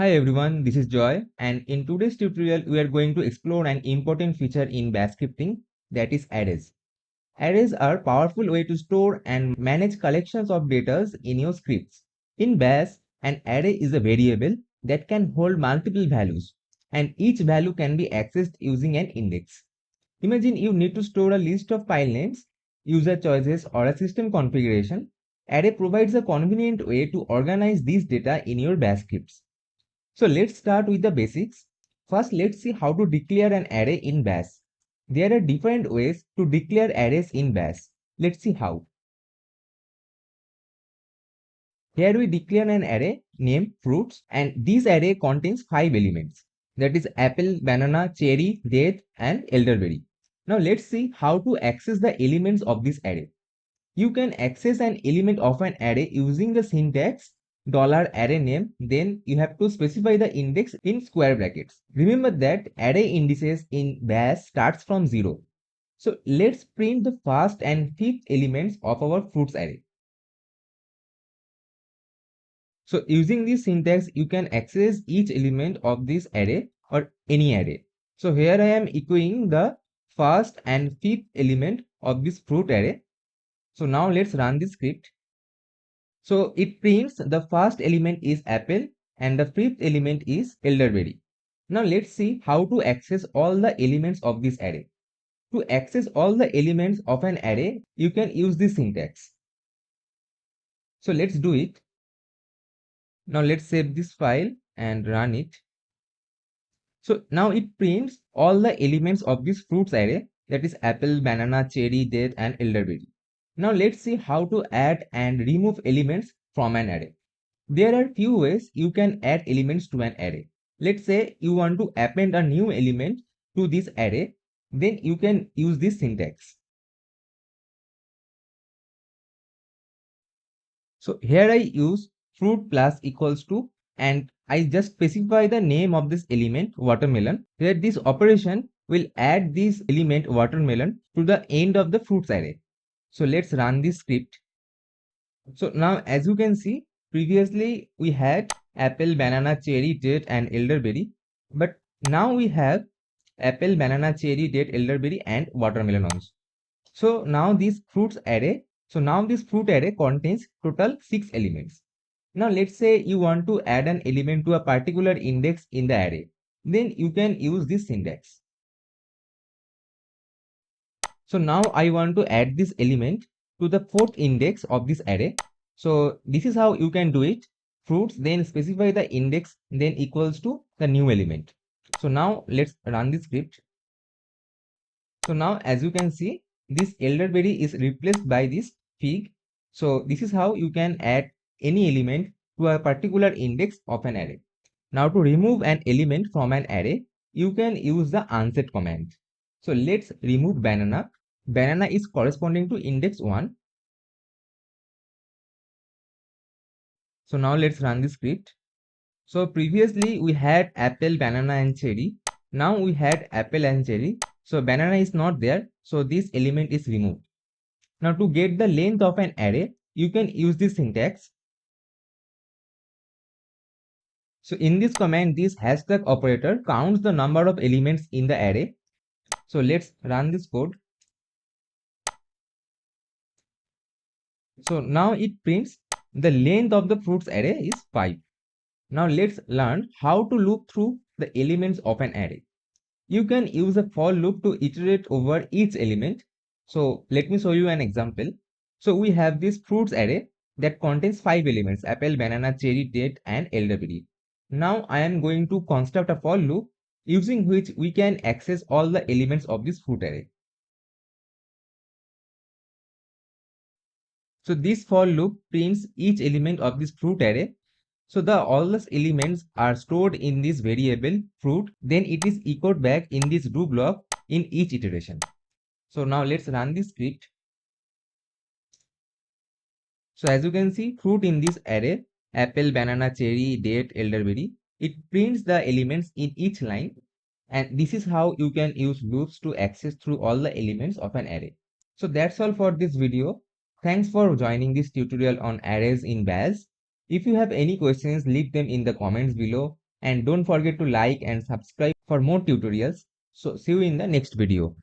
Hi everyone, this is Joy, and in today's tutorial we are going to explore an important feature in Bash scripting, that is arrays. Arrays are a powerful way to store and manage collections of data in your scripts. In Bash, an array is a variable that can hold multiple values, and each value can be accessed using an index. Imagine you need to store a list of file names, user choices, or a system configuration. Array provides a convenient way to organize these data in your Bash scripts. So let's start with the basics. First, let's see how to declare an array in Bash. There are different ways to declare arrays in Bash. Let's see how. Here we declare an array named fruits, and this array contains 5 elements. That is apple, banana, cherry, date, and elderberry. Now let's see how to access the elements of this array. You can access an element of an array using the syntax $array name, then you have to specify the index in square brackets. Remember that array indices in Bash starts from 0. So let's print the first and fifth elements of our fruits array. So using this syntax, you can access each element of this array or any array. So here I am echoing the first and fifth element of this fruit array. So now let's run this script. So it prints the first element is apple and the fifth element is elderberry. Now let's see how to access all the elements of this array. To access all the elements of an array, you can use this syntax. So let's do it. Now let's save this file and run it. So now it prints all the elements of this fruits array, that is apple, banana, cherry, date, and elderberry. Now let's see how to add and remove elements from an array. There are few ways you can add elements to an array. Let's say you want to append a new element to this array, then you can use this syntax. So here I use fruit plus equals to, and I just specify the name of this element watermelon, where this operation will add this element watermelon to the end of the fruits array. So let's run this script. So now as you can see, previously we had apple, banana, cherry, date, and elderberry, but now we have apple, banana, cherry, date, elderberry, and watermelon also. So now this fruit array contains total 6 elements. Now let's say you want to add an element to a particular index in the array. Then you can use this syntax. So now I want to add this element to the fourth index of this array. So this is how you can do it. Fruits, then specify the index, then equals to the new element. So now let's run this script. So now as you can see, this elderberry is replaced by this fig. So this is how you can add any element to a particular index of an array. Now to remove an element from an array, you can use the unset command. So let's remove banana. Banana is corresponding to index 1. So now let's run the script. So previously we had apple, banana, and cherry. Now we had apple and cherry. So banana is not there. So this element is removed. Now to get the length of an array, you can use this syntax. So in this command, this hashtag operator counts the number of elements in the array. So let's run this code. So now it prints the length of the fruits array is 5. Now let's learn how to loop through the elements of an array. You can use a for loop to iterate over each element. So let me show you an example. So we have this fruits array that contains 5 elements: apple, banana, cherry, date, and elderberry. Now I am going to construct a for loop using which we can access all the elements of this fruit array. So this for loop prints each element of this fruit array. So all the elements are stored in this variable fruit, then it is echoed back in this do block in each iteration. So now let's run this script. So as you can see, fruit in this array, apple, banana, cherry, date, elderberry, it prints the elements in each line, and this is how you can use loops to access through all the elements of an array. So that's all for this video. Thanks for joining this tutorial on arrays in Bash. If you have any questions, leave them in the comments below. and don't forget to like and subscribe for more tutorials. So see you in the next video.